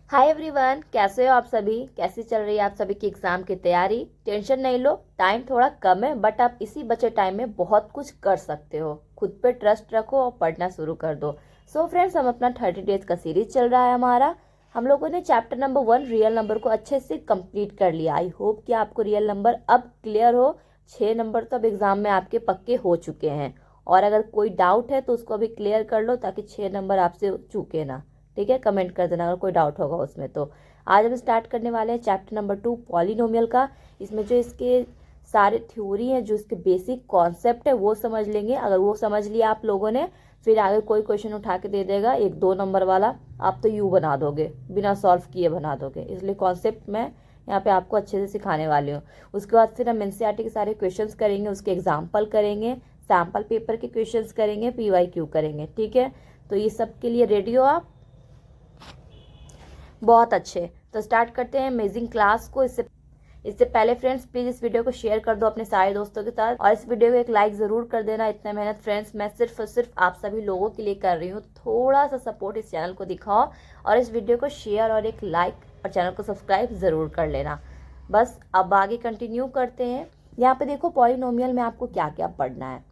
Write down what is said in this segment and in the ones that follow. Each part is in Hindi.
हाय एवरीवन, कैसे हो आप सभी। कैसी चल रही है आप सभी की एग्जाम की तैयारी। टेंशन नहीं लो, टाइम थोड़ा कम है बट आप इसी बचे टाइम में बहुत कुछ कर सकते हो। खुद पे ट्रस्ट रखो और पढ़ना शुरू कर दो। सो फ्रेंड्स, हम अपना 30 डेज का सीरीज चल रहा है हमारा। हम लोगों ने चैप्टर नंबर 1 रियल नंबर को अच्छे से कंप्लीट कर लिया। आई होप कि आपको रियल नंबर अब क्लियर हो। 6 नंबर तो अब एग्जाम में आपके पक्के हो चुके हैं, और अगर कोई डाउट है तो उसको अभी क्लियर कर लो ताकि 6 नंबर आपसे चूके ना। ठीक है, कमेंट कर देना अगर कोई डाउट होगा उसमें। तो आज हम स्टार्ट करने वाले हैं चैप्टर नंबर 2 पॉलिनोमियल का। इसमें जो इसके सारे थ्योरी हैं, जो इसके बेसिक कॉन्सेप्ट है वो समझ लेंगे। अगर वो समझ लिया आप लोगों ने, फिर आगे कोई क्वेश्चन उठा के दे देगा 1-2 नंबर वाला, आप तो यू बना दोगे, बिना सॉल्व किए बना दोगे। इसलिए कॉन्सेप्ट मैं यहाँ पे आपको अच्छे से सिखाने वाली हूँ। उसके बाद फिर हम एनसीईआरटी के सारे क्वेश्चंस करेंगे, उसके एग्जाम्पल करेंगे, सैम्पल पेपर के क्वेश्चंस करेंगे, पीवाईक्यू करेंगे। ठीक है, तो ये सब के लिए रेडी हो आप? बहुत अच्छे। तो स्टार्ट करते हैं अमेजिंग क्लास को। इससे पहले फ्रेंड्स, प्लीज इस वीडियो को शेयर कर दो अपने सारे दोस्तों के साथ, और इस वीडियो को एक लाइक जरूर कर देना। इतना मेहनत फ्रेंड्स मैं सिर्फ और सिर्फ आप सभी लोगों के लिए कर रही हूँ। थोड़ा सा सपोर्ट इस चैनल को दिखाओ और इस वीडियो को शेयर और एक लाइक और चैनल को सब्सक्राइब जरूर कर लेना। बस अब आगे कंटिन्यू करते हैं। यहाँ पे देखो, पॉलिनोमियल में आपको क्या क्या पढ़ना है।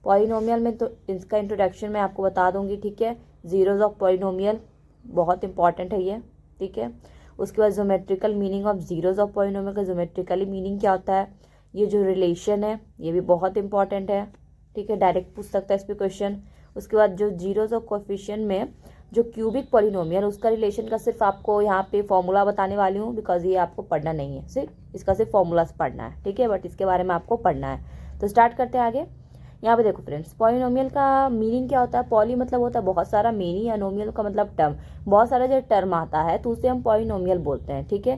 पॉलिनोमियल में तो इसका इंट्रोडक्शन मैं आपको बता दूंगी। ठीक है, जीरोज ऑफ पॉलिनोमियल बहुत इंपॉर्टेंट है ये। ठीक है, उसके बाद geometrical meaning of zeros of polynomial का ज्योमेट्रिकली मीनिंग क्या होता है, ये जो रिलेशन है ये भी बहुत इंपॉर्टेंट है। ठीक है, डायरेक्ट पूछ सकता है इस पर क्वेश्चन। उसके बाद जो जीरोज ऑफ कोएफिशिएंट में जो क्यूबिक पॉलिनोमियल, उसका रिलेशन का सिर्फ आपको यहाँ पे फॉर्मूला बताने वाली हूँ, बिकॉज ये आपको पढ़ना नहीं है, सिर्फ इसका सिर्फ फॉर्मूला पढ़ना है। ठीक है, बट इसके बारे में आपको पढ़ना है। तो स्टार्ट करते हैं आगे। यहाँ पे देखो फ्रेंड्स, पॉलिनोमियल का मीनिंग क्या होता है। पॉली मतलब होता है बहुत सारा, मेनी, अनोमियल का मतलब टर्म। बहुत सारा जो टर्म आता है तो उसे हम पॉलिनोमियल बोलते हैं। ठीक है,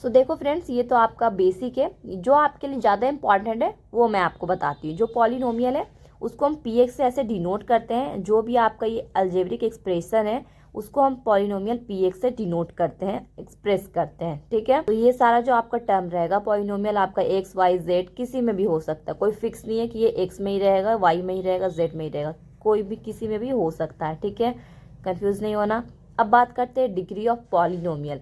सो देखो फ्रेंड्स, ये तो आपका बेसिक है। जो आपके लिए ज़्यादा इंपॉर्टेंट है वो मैं आपको बताती हूँ। जो पॉलिनोमियल है उसको हम पीएक्स से ऐसे डिनोट करते हैं। जो भी आपका ये अलजेब्रिक एक्सप्रेशन है उसको हम पॉलिनोमियल पीएक्स से डिनोट करते हैं, एक्सप्रेस करते हैं। ठीक है, तो ये सारा जो आपका टर्म रहेगा पॉलिनोमियल, आपका एक्स वाई जेड किसी में भी हो सकता है। कोई फिक्स नहीं है कि ये एक्स में ही रहेगा, वाई में ही रहेगा, जेड में ही रहेगा, कोई भी किसी में भी हो सकता है। ठीक है, कंफ्यूज नहीं होना। अब बात करते हैं डिग्री ऑफ पॉलिनोमियल।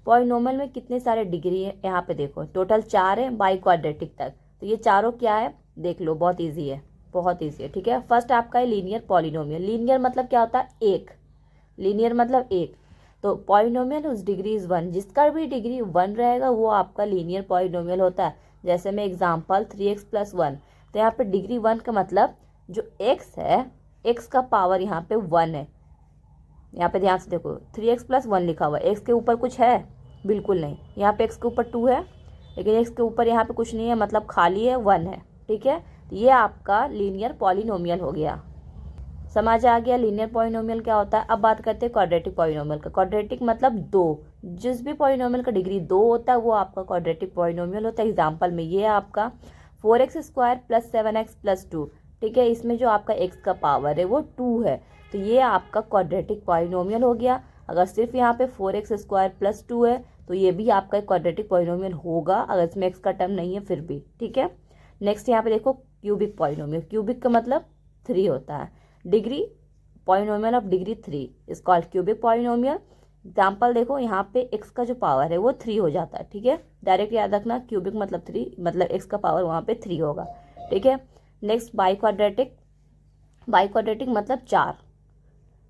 पॉलिनोमियल में कितने सारे डिग्री है, यहाँ पे देखो टोटल 4 है बाई क्वाड्रेटिक तक। तो ये चारों क्या है देख लो, बहुत ईजी है, बहुत ईजी है। ठीक है, फर्स्ट आपका है लीनियर पॉलिनोमियल। लीनियर मतलब क्या होता है, एक। लीनियर मतलब एक। तो पॉलिनोमियल उस डिग्री इज 1, जिसका भी डिग्री 1 रहेगा वो आपका लीनियर पॉलिनोमियल होता है। जैसे मैं एग्जांपल 3x+1, तो यहाँ पे डिग्री 1 का मतलब जो x है, x का पावर यहाँ पे 1 है। यहाँ पे ध्यान से देखो 3x+1 लिखा हुआ है, x के ऊपर कुछ है बिल्कुल नहीं। यहाँ पे x के ऊपर 2 है, लेकिन x के ऊपर यहाँ पे कुछ नहीं है, मतलब खाली है, 1 है। ठीक है, तो ये आपका लीनियर पॉलिनोमियल हो गया। समझ आ गया लीनियर पॉलिनोमियल क्या होता है। अब बात करते हैं क्वाड्रेटिक पॉलिनोमियल का। क्वाड्रेटिक मतलब 2। जिस भी पॉलिनोमियल का डिग्री 2 होता है वो आपका क्वाड्रेटिक पॉलिनोमियल होता है। एग्जांपल में ये है आपका 4x² + 7x + 2। ठीक है, इसमें जो आपका x का पावर है वो 2 है, तो ये आपका क्वाड्रेटिक पॉलिनोमियल हो गया। अगर सिर्फ यहाँ पे 4x² + 2 है तो ये भी आपका क्वाड्रेटिक पॉलिनोमियल होगा, अगर इसमें x का टर्म नहीं है फिर भी। ठीक है, नेक्स्ट यहाँ पे देखो क्यूबिक पॉलिनोमियल। क्यूबिक का मतलब 3 होता है। Degree, polynomial of degree 3 is called cubic polynomial. Example देखो, यहाँ पे x का जो पावर है वो 3 हो जाता है। ठीक है, डायरेक्ट याद रखना, क्यूबिक मतलब 3, मतलब x का पावर वहाँ पे 3 होगा। ठीक है, next by quadratic. By quadratic मतलब 4।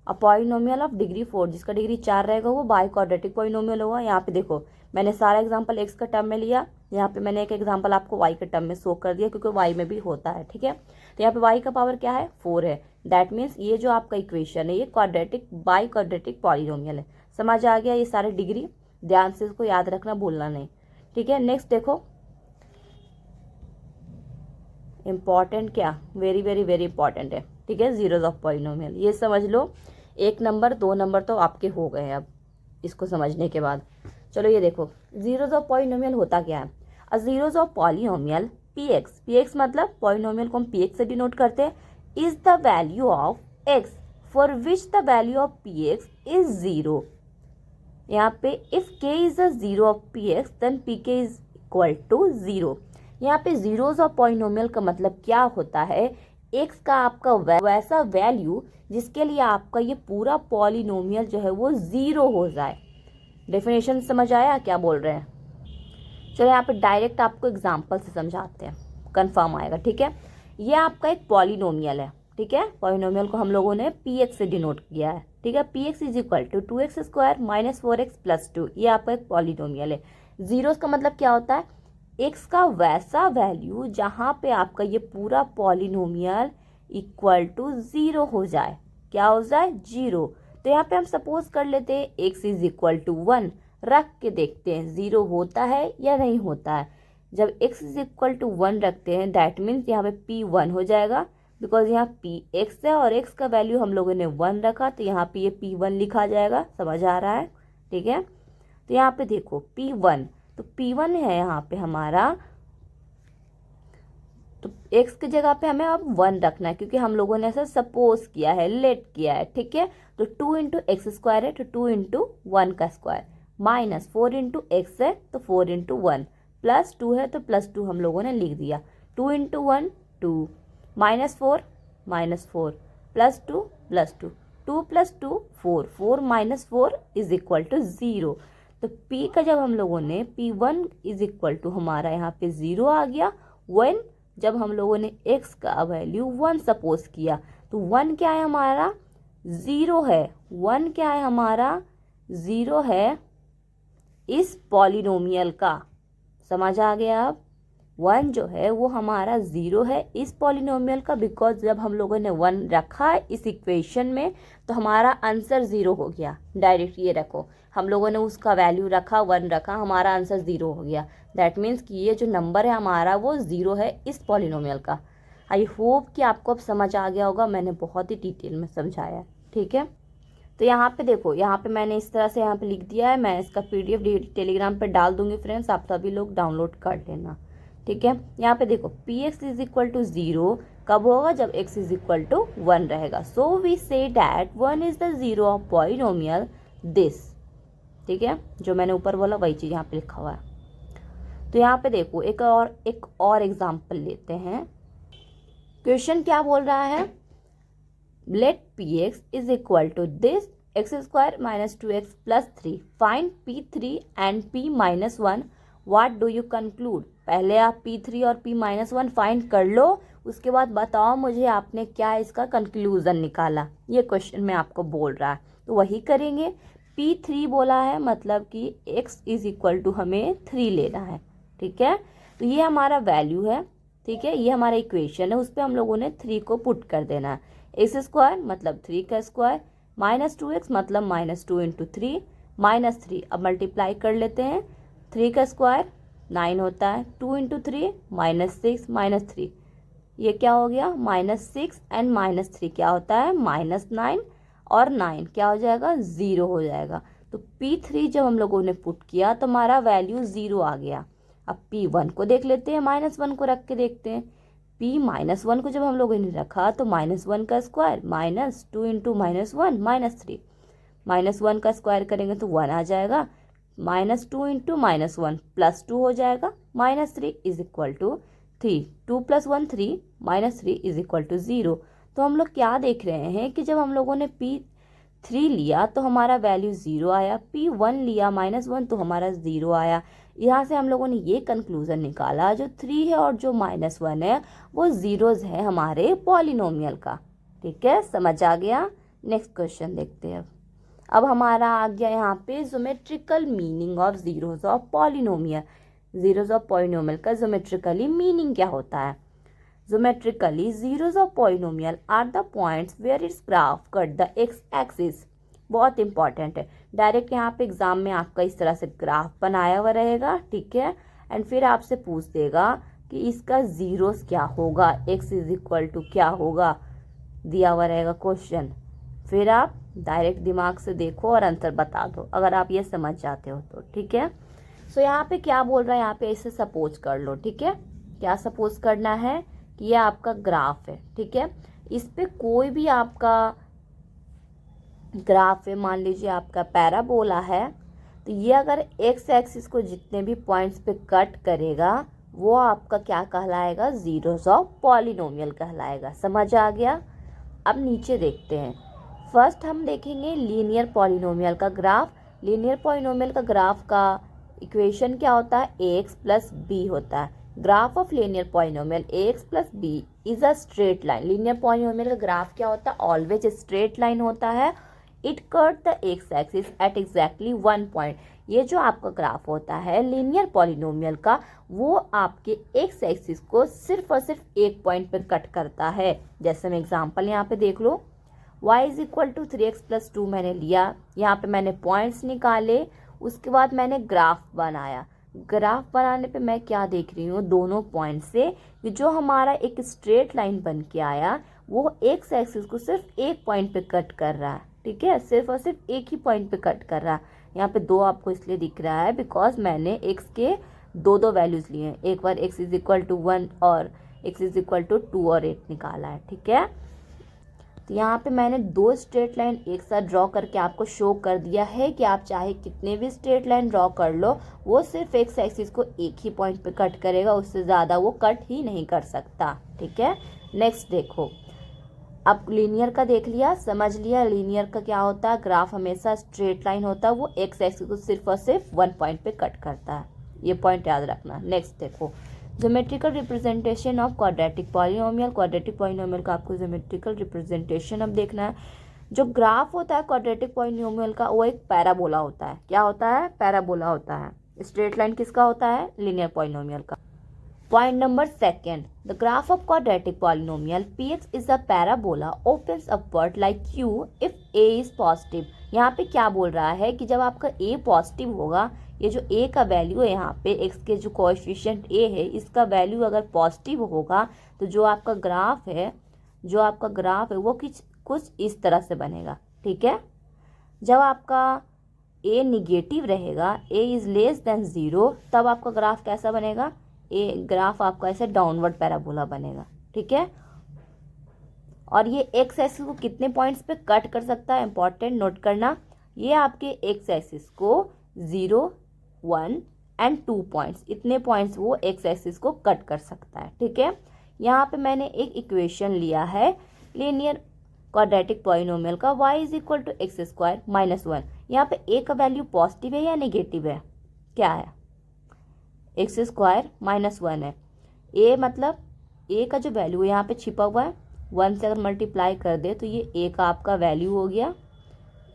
अ पॉलिनोमियल ऑफ डिग्री 4, जिसका डिग्री 4 रहेगा वो बाई क्वाड्रेटिक पॉलिनोमियल होगा। यहाँ पे देखो मैंने सारा एग्जांपल x का टर्म में लिया, यहाँ पे मैंने एक एग्जांपल आपको y के टर्म में शो कर दिया, क्योंकि y में भी होता है। ठीक है, तो यहाँ पे y का पावर क्या है, 4 है। दैट मीन्स ये जो आपका इक्वेशन है ये क्वाड्रेटिक बाई क्वाड्रेटिक पॉलिनोमियल है। समझ आ गया, ये सारे डिग्री ध्यान से इसको याद रखना, भूलना नहीं। ठीक है, नेक्स्ट देखो इम्पॉर्टेंट, क्या वेरी वेरी वेरी इंपॉर्टेंट है। ठीक है, जीरोज ऑफ पॉलिनोमियल, ये समझ लो। 1 नंबर 2 नंबर तो आपके हो गए हैं अब इसको समझने के बाद। चलो ये देखो जीरोज ऑफ पॉलिनोमियल होता क्या है। A zeros of polynomial P X, P X मतलब पॉलिनोमियल को हम पीएक्स से डिनोट करते हैं, is the value of X for which the value of P X is 0। यहाँ पे if K is a zero of P X then P K is equal to 0। यहाँ पे जीरोज ऑफ पॉलिनोमियल का मतलब क्या होता है, एक्स का आपका वैसा वैल्यू जिसके लिए आपका ये पूरा पॉलिनोमियल जो है वो 0 हो जाए। डेफिनेशन समझ आया क्या बोल रहे हैं? चलो यहाँ पे डायरेक्ट आपको एग्जाम्पल से समझाते हैं, कंफर्म आएगा। ठीक है, ये आपका एक पॉलिनोमियल है। ठीक है, पॉलिनोमियल को हम लोगों ने पी एक्स से डिनोट किया है। ठीक है, P X is equal to 2x square minus 4x plus 2। ये आपका एक पॉलिनोमियल है। जीरोस का मतलब क्या होता है? एक्स का वैसा वैल्यू जहाँ पे आपका ये पूरा पॉलिनोमियल इक्वल टू 0 हो जाए। क्या हो जाए? 0। तो यहाँ पे हम सपोज कर लेते हैं एक्स इज इक्वल टू 1, रख के देखते हैं 0 होता है या नहीं होता है। जब x इज इक्वल टू 1 रखते हैं दैट मीन्स यहाँ पे p 1 हो जाएगा, बिकॉज यहाँ p x है और x का वैल्यू हम लोगों ने 1 रखा, तो यहाँ पे ये p 1 लिखा जाएगा। समझ आ रहा है? ठीक है, तो यहाँ पे देखो p 1, तो p 1 है यहाँ पे हमारा, तो x की जगह पे हमें अब 1 रखना है क्योंकि हम लोगों ने ऐसा सपोज किया है, लेट किया है। ठीक है, तो 2 इंटू एक्स स्क्वायर है, तो 2 इंटू 1 का स्क्वायर, माइनस 4 इंटू एक्स है तो 4 इंटू 1, प्लस 2 है तो प्लस 2 हम लोगों ने लिख दिया। 2 into 1 2, minus 4 plus 2 plus 2, 2 plus 2 4, 4 minus 4 is equal to 0। तो p का जब हम लोगों ने p1 इज इक्वल टू हमारा यहाँ पे 0 आ गया, 1 जब हम लोगों ने x का वैल्यू 1 सपोज किया, तो 1 क्या है हमारा? 0 है। 1 क्या है हमारा? 0 है इस पॉलिनोमियल का। समझ आ गया? अब 1 जो है वो हमारा 0 है इस पॉलिनोमियल का, बिकॉज जब हम लोगों ने 1 रखा इस इक्वेशन में तो हमारा आंसर 0 हो गया। डायरेक्ट ये रखो, हम लोगों ने उसका वैल्यू रखा, 1 रखा, हमारा आंसर 0 हो गया। दैट मीन्स कि ये जो नंबर है हमारा वो 0 है इस पॉलिनोमियल का। आई होप कि आपको अब समझ आ गया होगा, मैंने बहुत ही डिटेल में समझाया। ठीक है, तो यहाँ पे देखो, यहाँ पे मैंने इस तरह से यहाँ पे लिख दिया है। मैं इसका PDF टेलीग्राम पे डाल दूंगी फ्रेंड्स, आप सभी लोग डाउनलोड कर लेना। ठीक है, यहाँ पे देखो px इज इक्वल टू 0 कब होगा? जब x इज इक्वल टू 1 रहेगा। So we say that 1 is the 0 of polynomial this. ठीक है, जो मैंने ऊपर बोला वही चीज़ यहाँ पे लिखा हुआ है। तो यहाँ पे देखो एक और एग्जाम्पल लेते हैं। क्वेश्चन क्या बोल रहा है? let px is equal to this x square minus 2x plus 3. Find p3 and p minus 1. What do you conclude? पहले आप p3 और p minus 1 फाइंड कर लो, उसके बाद बताओ मुझे आपने क्या इसका कंक्लूजन निकाला। ये क्वेश्चन में आपको बोल रहा है, तो वही करेंगे। p3 बोला है मतलब कि x इज इक्वल टू हमें 3 लेना है। ठीक है, तो ये हमारा वैल्यू है। ठीक है, ये हमारा इक्वेशन है, उस पर हम लोगों ने 3 को पुट कर देना है। एक्स स्क्वायर मतलब 3 का स्क्वायर, माइनस 2x मतलब माइनस 2 इंटू 3, माइनस 3 अब मल्टीप्लाई कर लेते हैं। 3 का स्क्वायर 9 होता है, 2 इंटू 3 माइनस 6, माइनस 3 ये क्या हो गया? माइनस 6 एंड माइनस 3 क्या होता है? माइनस 9, और 9 क्या हो जाएगा? 0 हो जाएगा। तो p3 जब हम लोगों ने पुट किया तो हमारा वैल्यू 0 आ गया। अब p1 को देख लेते हैं, माइनस 1 को रख के देखते हैं। p माइनस 1 को जब हम लोगों ने रखा तो माइनस 1 का square minus 2 into minus 1 minus 3, minus 1 का स्क्वायर करेंगे तो 1 आ जाएगा, माइनस 2 इंटू माइनस 1 प्लस 2 हो जाएगा, minus 3 is equal to 3, 2 plus 1 3, minus 3 is equal to 0। तो हम लोग क्या देख रहे हैं कि जब हम लोगों ने p3 लिया तो हमारा वैल्यू 0 आया, p1 लिया माइनस 1 तो हमारा 0 आया। यहाँ से हम लोगों ने ये कंक्लूजन निकाला जो 3 है और जो माइनस 1 है वो जीरोज है हमारे पॉलिनोमियल का। ठीक है, समझ आ गया? नेक्स्ट क्वेश्चन देखते हैं। अब हमारा आ गया यहाँ पे geometrical meaning of zeros of polynomial. Zeros of polynomial का ज्योमेट्रिकली मीनिंग क्या होता है? Geometrically zeros of polynomial are the points where its graph cut the X axis. बहुत इंपॉर्टेंट है, डायरेक्ट यहाँ पे एग्जाम में आपका इस तरह से ग्राफ बनाया हुआ रहेगा। ठीक है, एंड फिर आपसे पूछ देगा कि इसका जीरोस क्या होगा, x इज इक्वल टू क्या होगा, दिया हुआ रहेगा क्वेश्चन। फिर आप डायरेक्ट दिमाग से देखो और आंसर बता दो अगर आप ये समझ जाते हो तो। ठीक है, सो यहाँ पे क्या बोल रहा है, यहाँ पे इसे सपोज कर लो। ठीक है, क्या सपोज करना है कि ये आपका ग्राफ है। ठीक है, इस पे कोई भी आपका ग्राफ है, मान लीजिए आपका पैराबोला है, तो ये अगर एक्स एक्सिस को जितने भी पॉइंट्स पे कट करेगा वो आपका क्या कहलाएगा? जीरोस ऑफ पॉलिनोमियल कहलाएगा। समझ आ गया? अब नीचे देखते हैं। फर्स्ट हम देखेंगे लीनियर पॉलिनोमियल का ग्राफ, लीनियर पॉलिनोमियल का ग्राफ का इक्वेशन क्या होता है, ax प्लस बी होता है। Graph of linear polynomial ax plus B is a straight line. Linear polynomial का ग्राफ क्या होता है, ऑलवेज स्ट्रेट लाइन होता है। It cut the X axis at exactly 1 point. ये जो आपका ग्राफ होता है लीनियर पॉलिनोमियल का, वो आपके एक्स एक्सिस को सिर्फ और सिर्फ एक पॉइंट पर कट करता है। जैसे मैं एग्जांपल यहाँ पे देख लो, y is equal to 3x plus 2 मैंने लिया, यहाँ पे मैंने पॉइंट्स निकाले, उसके बाद मैंने ग्राफ बनाया। ग्राफ बनाने पे मैं क्या देख रही हूँ, दोनों पॉइंट से कि जो हमारा एक स्ट्रेट लाइन बन के आया वो एक्स एक्सिस को सिर्फ एक पॉइंट पे कट कर रहा है। ठीक है, सिर्फ और सिर्फ एक ही पॉइंट पे कट कर रहा है। यहाँ पे दो आपको इसलिए दिख रहा है बिकॉज मैंने एक्स के दो वैल्यूज लिए हैं, एक बार एक्स इज इक्वल टू 1 और एक्स इज इक्वल टू 2 और 8 निकाला है। ठीक है, तो यहाँ पे मैंने दो स्ट्रेट लाइन एक साथ ड्रॉ करके आपको शो कर दिया है कि आप चाहे कितने भी स्ट्रेट लाइन ड्रॉ कर लो, वो सिर्फ एक्स एक्सिस को एक ही पॉइंट पे कट करेगा, उससे ज़्यादा वो कट ही नहीं कर सकता। ठीक है, नेक्स्ट देखो, अब लीनियर का देख लिया, समझ लिया लीनियर का क्या होता है, ग्राफ हमेशा स्ट्रेट लाइन होता है, वो एक्स एक्सिस को सिर्फ और सिर्फ 1 पॉइंट पे कट करता है। ये पॉइंट याद रखना। नेक्स्ट देखो, geometrical representation of quadratic polynomial. Quadratic polynomial का आपको ज्योमेट्रिकल रिप्रेजेंटेशन अब देखना है। जो ग्राफ होता है क्वाड्रेटिक पॉलिनोमियल का, वो एक पैराबोला होता है। क्या होता है, पैराबोला होता है। स्ट्रेट लाइन किसका होता है, लीनियर पॉलिनोमियल का। Point number second, the graph of quadratic polynomial px is a parabola opens upward like q if a is positive. यहाँ पे क्या बोल रहा है कि जब आपका a पॉजिटिव होगा, ये जो a का वैल्यू है यहाँ पे x के जो कोएफिशिएंट a है, इसका वैल्यू अगर पॉजिटिव होगा तो जो आपका ग्राफ है वो कुछ इस तरह से बनेगा। ठीक है, जब आपका a निगेटिव रहेगा, a इज लेस देन 0, तब आपका ग्राफ कैसा बनेगा, ग्राफ आपका ऐसे डाउनवर्ड पैराबोला बनेगा। ठीक है, और ये एक्स एक्सिस को कितने पॉइंट्स पे कट कर सकता है, इंपॉर्टेंट नोट करना, ये आपके एक्स एक्सिस को 0, 1 एंड 2 पॉइंट्स, इतने पॉइंट्स वो एक्स एक्सिस को कट कर सकता है। ठीक है, यहाँ पे मैंने एक इक्वेशन लिया है लीनियर क्वाड्रेटिक पॉलिनोमियल का, y is equal to X square minus 1। यहाँ पे a का वैल्यू पॉजिटिव है या नेगेटिव है, क्या है, एक्स स्क्वायर माइनस 1 है। a मतलब a का जो वैल्यू है यहाँ पे छिपा हुआ है, 1 से अगर मल्टीप्लाई कर दे तो ये a का आपका वैल्यू हो गया,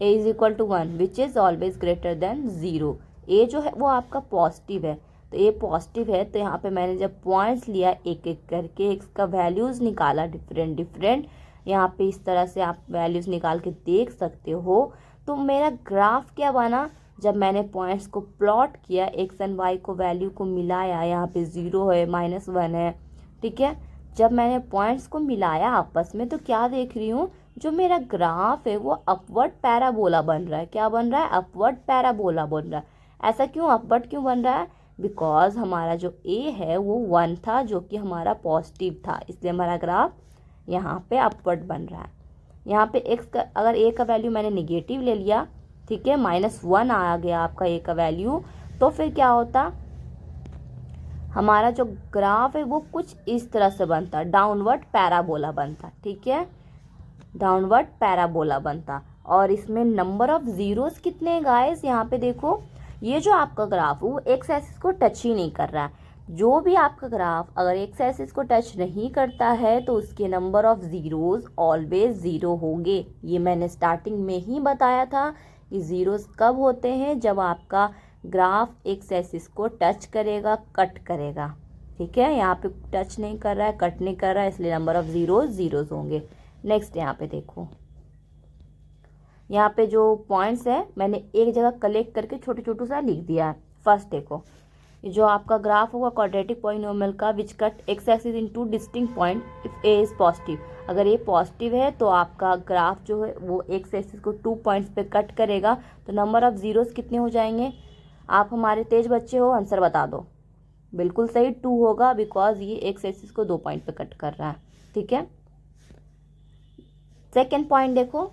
a is equal to 1 which is always greater than 0। a जो है वो आपका पॉजिटिव है, तो a पॉजिटिव है, तो यहाँ पे मैंने जब पॉइंट्स लिया एक एक करके x का वैल्यूज़ निकाला डिफरेंट, यहाँ पे इस तरह से आप वैल्यूज़ निकाल के देख सकते हो। तो मेरा ग्राफ क्या बना, जब मैंने पॉइंट्स को प्लॉट किया, एक्स एंड वाई को वैल्यू को मिलाया, यहाँ पे 0 है, -1 है। ठीक है, जब मैंने पॉइंट्स को मिलाया आपस में, तो क्या देख रही हूँ, जो मेरा ग्राफ है वो अपवर्ड पैराबोला बन रहा है। क्या बन रहा है, अपवर्ड पैराबोला बन रहा है। ऐसा क्यों, अपवर्ड क्यों बन रहा है, बिकॉज हमारा जो a है वो 1 था, जो कि हमारा पॉजिटिव था, इसलिए हमारा ग्राफ यहाँ पे अपवर्ड बन रहा है। यहाँ पे x का, अगर a का वैल्यू मैंने निगेटिव ले लिया, ठीक है, -1 आ गया आपका a का वैल्यू, तो फिर क्या होता, हमारा जो ग्राफ है वो कुछ इस तरह से बनता, डाउनवर्ड पैराबोला बनता। ठीक है, डाउनवर्ड पैराबोला बनता। और इसमें नंबर ऑफ जीरोस कितने हैं गाइस, यहाँ पे देखो, ये जो आपका ग्राफ है वो एक्स एक्सिस को टच ही नहीं कर रहा है। जो भी आपका ग्राफ अगर एक्स एक्सिस को टच नहीं करता है तो उसके नंबर ऑफ जीरोस ऑलवेज 0 होंगे। ये मैंने स्टार्टिंग में ही बताया था कि जीरोस कब होते हैं, जब आपका ग्राफ एक्स एक्सिस को टच करेगा, कट करेगा। ठीक है, यहाँ पे टच नहीं कर रहा है, कट नहीं कर रहा है, इसलिए नंबर ऑफ जीरोस होंगे। नेक्स्ट यहाँ पे देखो, यहाँ पे जो पॉइंट्स है मैंने एक जगह कलेक्ट करके छोटे छोटे सा लिख दिया है। फर्स्ट देखो, ये जो आपका ग्राफ होगा क्वाड्रेटिक पॉलिनोमियल का which cut x axis in 2 distinct point if a is positive. अगर ये पॉजिटिव है तो आपका ग्राफ जो है वो एक्स एक्सिस को 2 पॉइंट्स पे कट करेगा, तो नंबर ऑफ जीरोस कितने हो जाएंगे। आप हमारे तेज बच्चे हो, आंसर बता दो। बिल्कुल सही, 2 होगा, बिकॉज ये एक्स एक्सिस को 2 पॉइंट पे कट कर रहा है। ठीक है, सेकेंड पॉइंट देखो,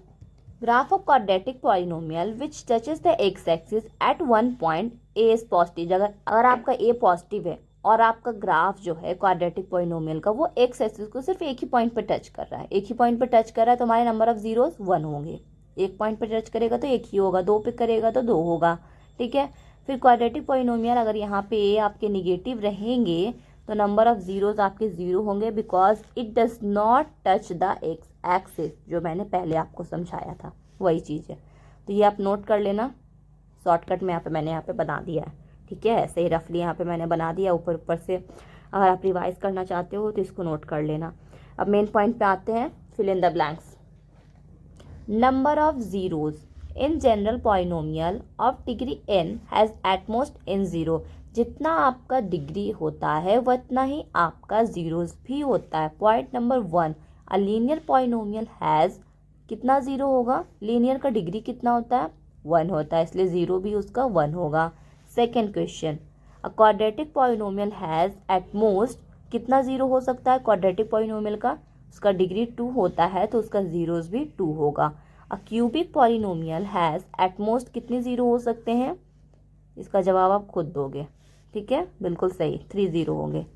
graph of quadratic polynomial which touches the X axis eight 1 point a is positive. अगर आपका a पॉजिटिव है और आपका ग्राफ जो है क्वाड्रेटिक पॉलिनोमियल का वो एक्स एक्सिस को सिर्फ एक ही पॉइंट पर टच कर रहा है, एक ही पॉइंट पर टच कर रहा है, तो हमारे नंबर ऑफ जीरोस 1 होंगे। एक पॉइंट पर टच करेगा तो एक ही होगा, 2 पे करेगा तो 2 होगा, ठीक है। फिर क्वाड्रेटिक पॉलिनोमियल अगर यहाँ पे ए आपके निगेटिव रहेंगे तो नंबर ऑफ जीरोज आपके 0 होंगे, because it does not touch the X axis, जो मैंने पहले आपको समझाया था वही चीज़ है। तो ये आप नोट कर लेना, शॉर्टकट में मैंने यहाँ पे बना दिया है, ठीक है। ऐसे ही रफली यहाँ पे मैंने बना दिया, ऊपर ऊपर से अगर आप रिवाइज करना चाहते हो तो इसको नोट कर लेना। अब मेन पॉइंट पे आते हैं, fill in the blanks. Number of zeros in general polynomial of degree n has at most n 0। जितना आपका डिग्री होता है उतना ही आपका जीरोज भी होता है। Point number 1, a linear polynomial has कितना 0 होगा, लीनियर का डिग्री कितना होता है 1 होता है, इसलिए 0 भी उसका 1 होगा। Second question, a quadratic polynomial has at most कितना 0 हो सकता है क्वाड्रेटिक पॉलिनोमियल का, उसका डिग्री 2 होता है तो उसका जीरोज भी 2 होगा। A cubic polynomial has at most कितने 0 हो सकते हैं, इसका जवाब आप खुद दोगे, ठीक है, बिल्कुल सही, 3 0 होंगे।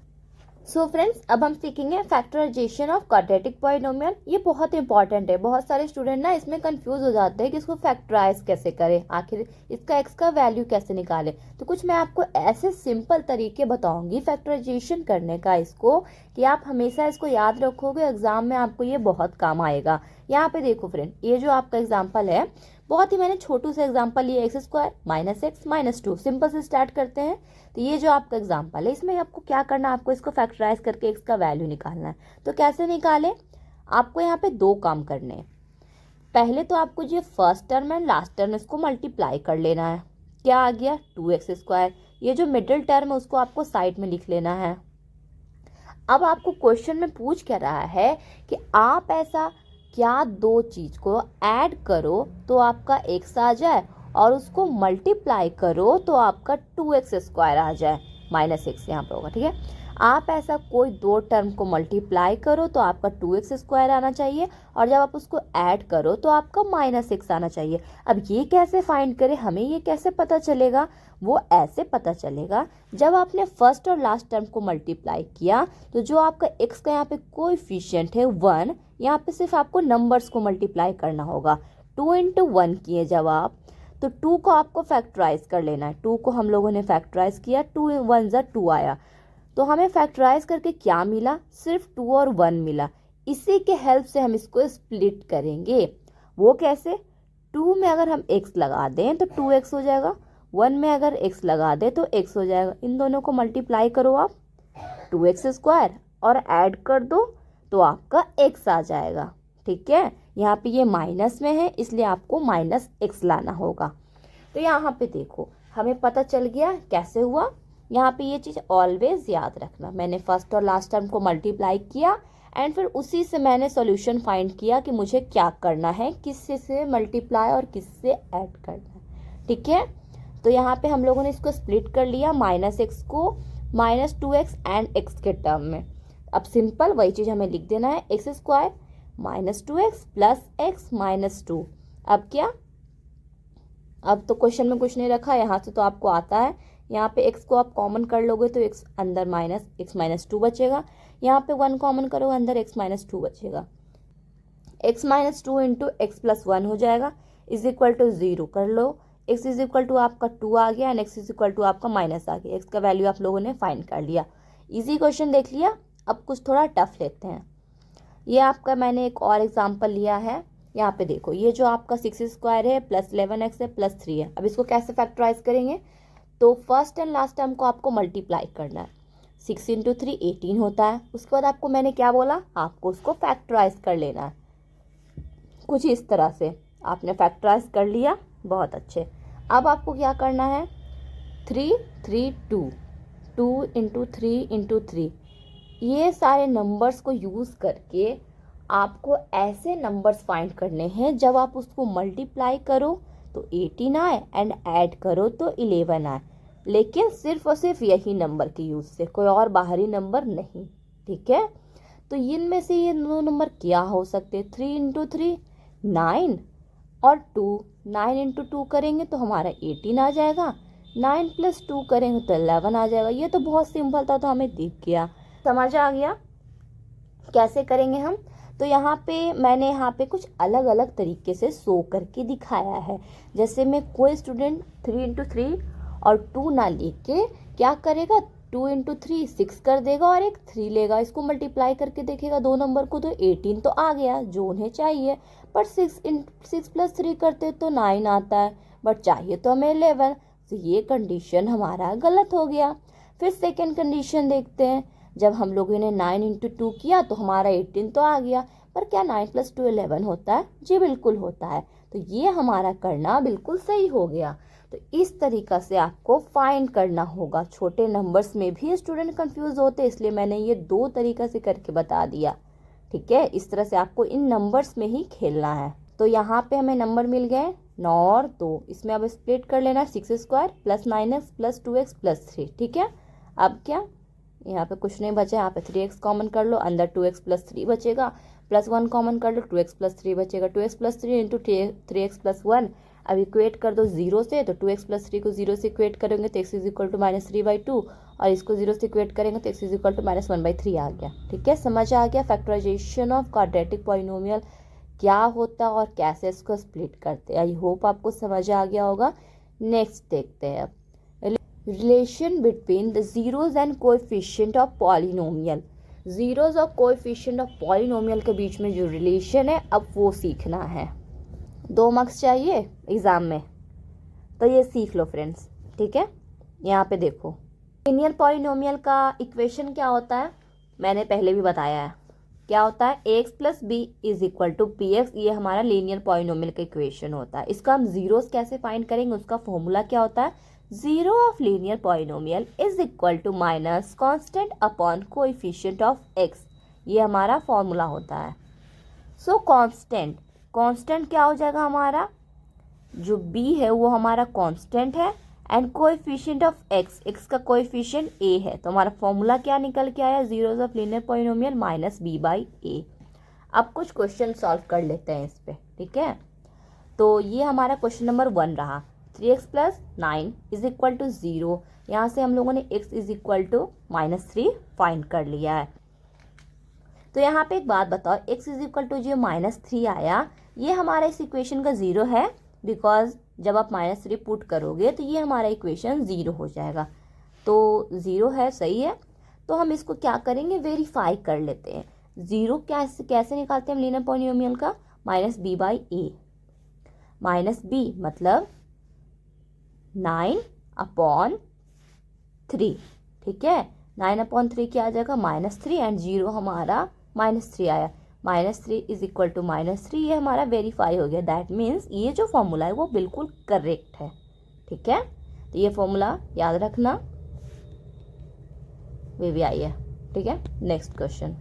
सो फ्रेंड्स, अब हम सीखेंगे फैक्टराइजेशन ऑफ क्वाड्रेटिक पॉलिनोमियल। ये बहुत इंपॉर्टेंट है, बहुत सारे स्टूडेंट ना इसमें कंफ्यूज हो जाते हैं कि इसको फैक्टराइज कैसे करें, आखिर इसका एक्स का वैल्यू कैसे निकालें। तो कुछ मैं आपको ऐसे सिंपल तरीके बताऊंगी फैक्टराइजेशन करने का इसको, कि आप हमेशा इसको याद रखोगे, एग्जाम में आपको ये बहुत काम आएगा। यहाँ पे देखो फ्रेंड, ये जो आपका एग्जाम्पल है, बहुत ही मैंने छोटू से एग्जाम्पल लिया, x square minus x minus 2, simple से स्टार्ट करते हैं। तो ये जो आपका एग्जाम्पल है, इसमें आपको क्या करना है, आपको इसको फैक्टराइज करके एक्स का वैल्यू निकालना है। तो कैसे निकालें, आपको यहाँ पे 2 काम करने हैं। पहले तो आपको जो first term and last term इसको मल्टीप्लाई कर लेना है। क्या आ गया 2x स्क्वायर। ये जो मिडिल टर्म है उसको आपको साइड में लिख लेना है। अब आपको क्वेश्चन में पूछ क्या रहा है कि आप ऐसा क्या 2 चीज को ऐड करो तो आपका x आ जाए और उसको मल्टीप्लाई करो तो आपका 2x स्क्वायर आ जाए, माइनस एक्स यहाँ पे होगा, ठीक है। आप ऐसा कोई 2 टर्म को मल्टीप्लाई करो तो आपका 2x स्क्वायर आना चाहिए, और जब आप उसको ऐड करो तो आपका माइनस एक्स आना चाहिए। अब ये कैसे फाइंड करें, हमें ये कैसे पता चलेगा, वो ऐसे पता चलेगा जब आपने फर्स्ट और लास्ट टर्म को मल्टीप्लाई किया तो जो आपका x का यहाँ पे कोएफिशिएंट है 1, यहाँ पे सिर्फ आपको नंबर्स को मल्टीप्लाई करना होगा। 2 इंटू 1 किए जब आप, तो 2 को आपको फैक्टराइज कर लेना है। 2 को हम लोगों ने फैक्टराइज किया, 2 1 ज़ा 2 आया, तो हमें फैक्टराइज करके क्या मिला, सिर्फ 2 और 1 मिला। इसी के हेल्प से हम इसको स्प्लिट करेंगे। वो कैसे, 2 में अगर हम x लगा दें तो 2x हो जाएगा, 1 में अगर x लगा दें तो x हो जाएगा। इन दोनों को मल्टीप्लाई करो आप, 2x स्क्वायर, और ऐड कर दो तो आपका x आ जाएगा, ठीक है। यहाँ पे ये माइनस में है इसलिए आपको माइनस x लाना होगा। तो यहाँ पे देखो हमें पता चल गया कैसे हुआ। यहाँ पे ये चीज़ ऑलवेज याद रखना, मैंने फर्स्ट और लास्ट टर्म को मल्टीप्लाई किया एंड फिर उसी से मैंने सॉल्यूशन फाइंड किया कि मुझे क्या करना है, किससे से मल्टीप्लाई और किससे ऐड करना है, ठीक है। तो यहाँ पे हम लोगों ने इसको स्प्लिट कर लिया, माइनस एक्स को माइनस 2x एंड x के टर्म में। अब सिंपल वही चीज़ हमें लिख देना है, x square minus 2x plus x minus 2। अब क्या, अब तो क्वेश्चन में कुछ नहीं रखा, यहाँ से तो आपको आता है। यहाँ पे x को आप कॉमन कर लोगे तो x अंदर माइनस x माइनस 2 बचेगा, यहाँ पे 1 कॉमन करो अंदर x माइनस 2 बचेगा। x minus 2 into X plus 1 हो जाएगा, इज इक्वल टू 0 कर लो। x इज इक्वल टू आपका 2 आ गया and x is equal to आपका माइनस आ गया। x का वैल्यू आप लोगों ने फाइंड कर लिया, इजी क्वेश्चन देख लिया। अब कुछ थोड़ा टफ लेते हैं। ये आपका मैंने एक और एग्जाम्पल लिया है, यहाँ पे देखो ये जो आपका 6 स्क्वायर है प्लस 11x है प्लस 3 है। अब इसको कैसे फैक्टराइज करेंगे, तो फर्स्ट एंड लास्ट टर्म को आपको मल्टीप्लाई करना है। 6 इंटू 3 18 होता है। उसके बाद आपको मैंने क्या बोला, आपको उसको फैक्टराइज कर लेना है। कुछ इस तरह से आपने फैक्टराइज कर लिया, बहुत अच्छे। अब आपको क्या करना है, 3 3 2 2 इंटू 3 इंटू 3, ये सारे नंबर्स को यूज़ करके आपको ऐसे नंबर्स फाइंड करने हैं जब आप उसको मल्टीप्लाई करो तो 18 आए एंड ऐड करो तो 11 आए, लेकिन सिर्फ और सिर्फ यही नंबर के यूज़ से, कोई और बाहरी नंबर नहीं, ठीक है। तो इनमें से ये 2 नंबर क्या हो सकते, 3 इंटू 3 9 और 2, 9 इंटू 2 करेंगे तो हमारा 18 आ जाएगा, 9 प्लस 2 करेंगे तो 11 आ जाएगा। ये तो बहुत सिंपल था, तो हमें दिख गया, समझ आ गया कैसे करेंगे हम। तो यहाँ पे मैंने यहाँ पे कुछ अलग अलग तरीके से शो करके दिखाया है। जैसे मैं कोई स्टूडेंट 3 × 3 और 2 ना लेके क्या करेगा, 2 × 3 6 कर देगा और एक 3 लेगा, इसको मल्टीप्लाई करके देखेगा दो नंबर को तो 18 तो आ गया जो उन्हें चाहिए। बट 6 + 3 करते तो 9 आता है, बट चाहिए तो हमें 11। तो ये कंडीशन हमारा गलत हो गया। फिर सेकेंड कंडीशन देखते हैं। जब हम लोगों ने 9 × 2 किया तो हमारा 18 तो आ गया, पर क्या 9 + 2 11 होता है? जी बिल्कुल होता है। तो ये हमारा करना बिल्कुल सही हो गया। तो इस तरीका से आपको फाइंड करना होगा। छोटे नंबर्स में भी स्टूडेंट कंफ्यूज होते, इसलिए मैंने ये 2 तरीका से करके बता दिया। ठीक है, इस तरह से आपको इन नंबर्स में ही खेलना है। तो यहाँ पे हमें नंबर मिल गए 9 और 2। इसमें अब स्प्लिट कर लेना, 6² + 9x + 2x + 3। ठीक है, अब क्या, यहाँ पे कुछ नहीं बचा, यहाँ पे 3x कॉमन कर लो, अंदर 2x + 3 बचेगा, +1 कॉमन कर लो, 2x + 3 बचेगा, 2x + 3 × 3x + 1। अब इक्वेट कर दो 0 से, तो 2x + 3 को 0 से इक्वेट करेंगे तो x = -3/2, और इसको 0 से इक्वेट करेंगे तो x = -1/3 आ गया। ठीक है, समझ आ गया फैक्टराइजेशन ऑफ क्वाड्रेटिक पॉलिनोमियल क्या होता है और कैसे इसको स्प्लिट करते हैं। आई होप आपको समझ आ गया होगा। नेक्स्ट देखते हैं अब relation between the zeros and coefficient of polynomial. Zeros और कोएफिशिएंट ऑफ पॉलिनोमियल के बीच में जो रिलेशन है अब वो सीखना है। 2 मार्क्स चाहिए एग्जाम में, तो ये सीख लो फ्रेंड्स। ठीक है, यहाँ पे देखो लीनियर पॉलिनोमियल का इक्वेशन क्या होता है, मैंने पहले भी बताया है। क्या होता है, ax + b = bx। ये हमारा लीनियर पॉलिनोमियल का इक्वेशन होता है। इसका हम जीरोस कैसे फाइंड करेंगे, उसका फॉर्मूला क्या होता है, zero of linear polynomial = minus constant upon coefficient of x। ये हमारा फॉर्मूला होता है। सो कांस्टेंट क्या हो जाएगा, हमारा जो b है वो हमारा कांस्टेंट है, एंड कोएफिशिएंट ऑफ x का कोएफिशिएंट a है। तो हमारा फॉर्मूला क्या निकल के आया, zeros of linear polynomial -b/a। अब कुछ क्वेश्चन सॉल्व कर लेते हैं इस पे। ठीक है, तो ये हमारा क्वेश्चन नंबर 1 रहा। 3x + 9 = 0। यहाँ से हम लोगों ने x = -3 फाइंड कर लिया है। तो यहाँ पे एक बात बताओ, x = जो -3 आया, ये हमारा इस इक्वेशन का 0 है, बिकॉज जब आप -3 पुट करोगे तो ये हमारा इक्वेशन 0 हो जाएगा। तो 0 है, सही है। तो हम इसको क्या करेंगे, वेरीफाई कर लेते हैं। 0 कैसे निकालते हैं हम लीनियर पॉलिनोमियल का, -b/a। -b मतलब 9/3। ठीक है, 9/3 क्या आ जाएगा, -3, एंड 0 हमारा -3 आया। -3 = -3, ये हमारा वेरीफाई हो गया। दैट मीन्स ये जो फॉर्मूला है वो बिल्कुल करेक्ट है। ठीक है, तो ये फॉर्मूला याद रखना, VVI है। ठीक है, next question,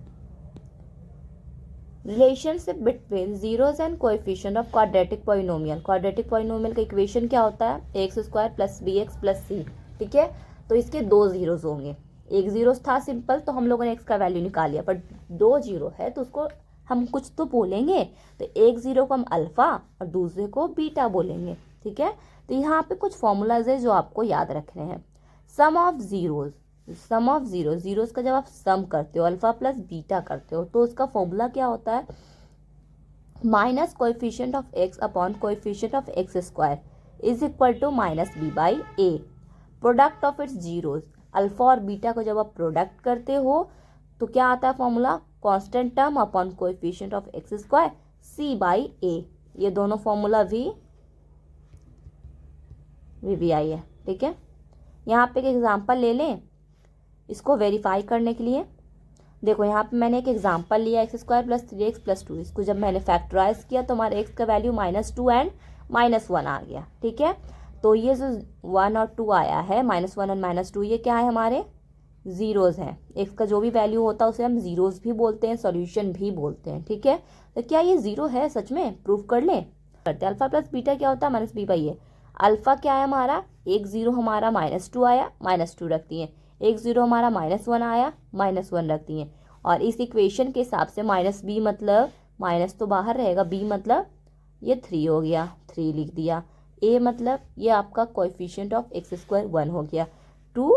relationship between zeros and coefficient of quadratic polynomial. Quadratic polynomial का इक्वेशन क्या होता है, ax² + bx + c। ठीक है, तो इसके 2 जीरोज होंगे। एक जीरो था सिंपल, तो हम लोगों ने x का वैल्यू निकाल लिया, पर 2 जीरो है तो उसको हम कुछ तो बोलेंगे। तो एक जीरो को हम अल्फा और दूसरे को बीटा बोलेंगे। ठीक है, तो यहाँ पे कुछ फॉर्मूलाज है जो आपको याद रखने हैं। सम ऑफ जीरोज का जब आप सम करते हो, अल्फा + बीटा करते हो, तो उसका फॉर्मूला क्या होता है, minus coefficient of x upon coefficient of x² = -b/a। Product of its zeros, alpha और बीटा को जब आप प्रोडक्ट करते हो तो क्या आता है formula, constant term upon coefficient of x² c/a। ये दोनों फॉर्मूला VVI है। ठीक है, यहाँ पे एक एग्जांपल ले लें इसको वेरीफाई करने के लिए। देखो यहाँ पे मैंने एक एग्जांपल लिया, x² + 3x + 2। इसको जब मैंने फैक्टराइज किया तो हमारे x का वैल्यू -2 एंड -1 आ गया। ठीक है, तो ये जो 1 और 2 आया है, -1 एंड -2, ये क्या है, हमारे जीरोज हैं। x का जो भी वैल्यू होता है उसे हम जीरोज भी बोलते हैं, सॉल्यूशन भी बोलते हैं। ठीक है, तो क्या ये 0 है सच में, प्रूफ कर लें। करते हैं, अल्फा + बीटा क्या होता है, -b/a। अल्फा क्या है हमारा, एक जीरो हमारा -2 आया, -2 रखती हैं। एक जीरो हमारा -1 आया, -1 रखती हैं। और इस इक्वेशन के हिसाब से -b मतलब माइनस तो बाहर रहेगा, b मतलब ये 3 हो गया, 3 लिख दिया। a मतलब ये आपका कोएफिशिएंट ऑफ x² 1 हो गया। 2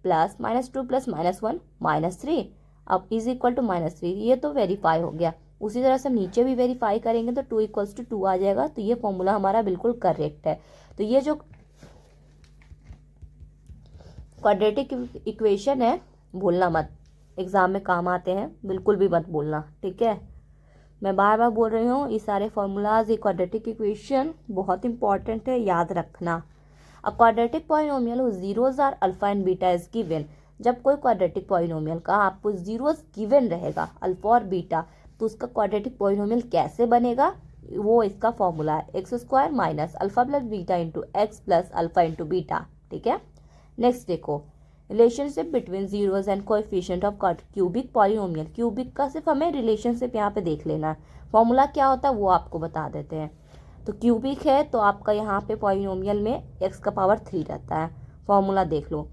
+ -2 + -1 -3, अब = -3, ये तो वेरीफाई हो गया। उसी तरह से हम नीचे भी वेरीफाई करेंगे तो 2 = 2 आ जाएगा। तो ये फॉर्मूला हमारा बिल्कुल करेक्ट है। तो ये जो क्वाड्रेटिक इक्वेशन है, भूलना मत, एग्जाम में काम आते हैं, बिल्कुल भी मत भूलना, ठीक है। मैं बार बार बोल रही हूँ, ये सारे फॉर्मूलाज, ये क्वाड्रेटिक इक्वेशन बहुत इंपॉर्टेंट है, याद रखना। A quadratic polynomial whose zeros are alpha and beta is given. जब कोई क्वाड्रेटिक पॉलिनोमियल का आपको जीरोज गिवन रहेगा, अल्फा और बीटा, तो उसका क्वाड्रेटिक पॉलिनोमियल कैसे बनेगा, वो इसका फॉर्मूला है x² minus alpha plus beta into X plus alpha into beta, ठीक है। नेक्स्ट देखो, relationship between zeros and coefficient of cubic polynomial. Cubic का सिर्फ हमें रिलेशनशिप यहाँ पे देख लेना है, फॉर्मूला क्या होता है वो आपको बता देते हैं। तो क्यूबिक है तो आपका यहाँ पे पॉलिनोमियल में x⁻³ रहता है, फॉर्मूला देख लो।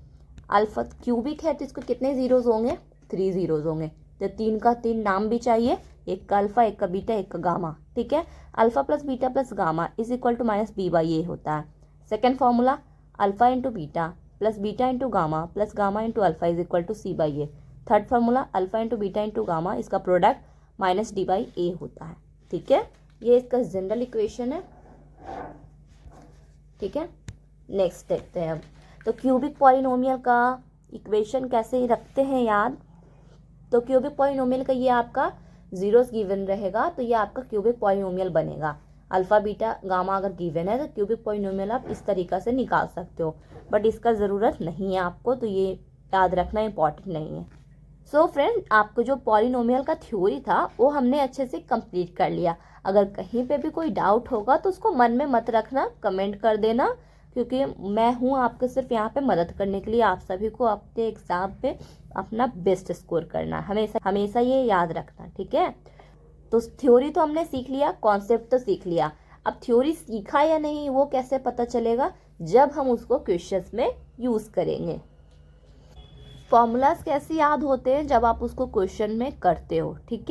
अल्फा क्यूबिक है तो इसको कितने जीरोज होंगे, 3 जीरोज होंगे। तो 3 का 3 नाम भी चाहिए, एक का अल्फा, एक का बीटा, एक का गामा, ठीक है। Alpha plus beta plus gamma is equal to minus b/a होता है। Second formula, alpha into beta plus beta into gamma plus gamma into alpha is equal to c/a। Third formula, alpha into beta into gamma, इसका प्रोडक्ट माइनस d/a होता है, ठीक है। ये इसका जनरल इक्वेशन है, ठीक है। नेक्स्ट देखते हैं अब, तो क्यूबिक पॉलिनोमियल का इक्वेशन कैसे रखते हैं याद। तो क्यूबिक पॉलिनोमियल का ये आपका जीरोस गिवन रहेगा, तो ये आपका क्यूबिक पॉलिनोमियल बनेगा। अल्फा बीटा गामा अगर गिवन है तो क्यूबिक पॉलिनोमियल आप इस तरीक़ा से निकाल सकते हो, बट इसका ज़रूरत नहीं है आपको, तो ये याद रखना इंपॉर्टेंट नहीं है। सो फ्रेंड, आपको जो पॉलिनोमियल का थ्योरी था वो हमने अच्छे से कंप्लीट कर लिया। अगर कहीं पे भी कोई डाउट होगा तो उसको मन में मत रखना, कमेंट कर देना, क्योंकि मैं हूँ आपके सिर्फ यहाँ पे मदद करने के लिए। आप सभी को अपने एग्ज़ाम पे अपना बेस्ट स्कोर करना है, हमेशा हमेशा ये याद रखना, ठीक है। तो थ्योरी तो हमने सीख लिया, कॉन्सेप्ट तो सीख लिया, अब थ्योरी सीखा या नहीं वो कैसे पता चलेगा, जब हम उसको क्वेश्चंस में यूज़ करेंगे। फॉर्मूलाज कैसे याद होते हैं, जब आप उसको क्वेश्चन में करते हो, ठीक है।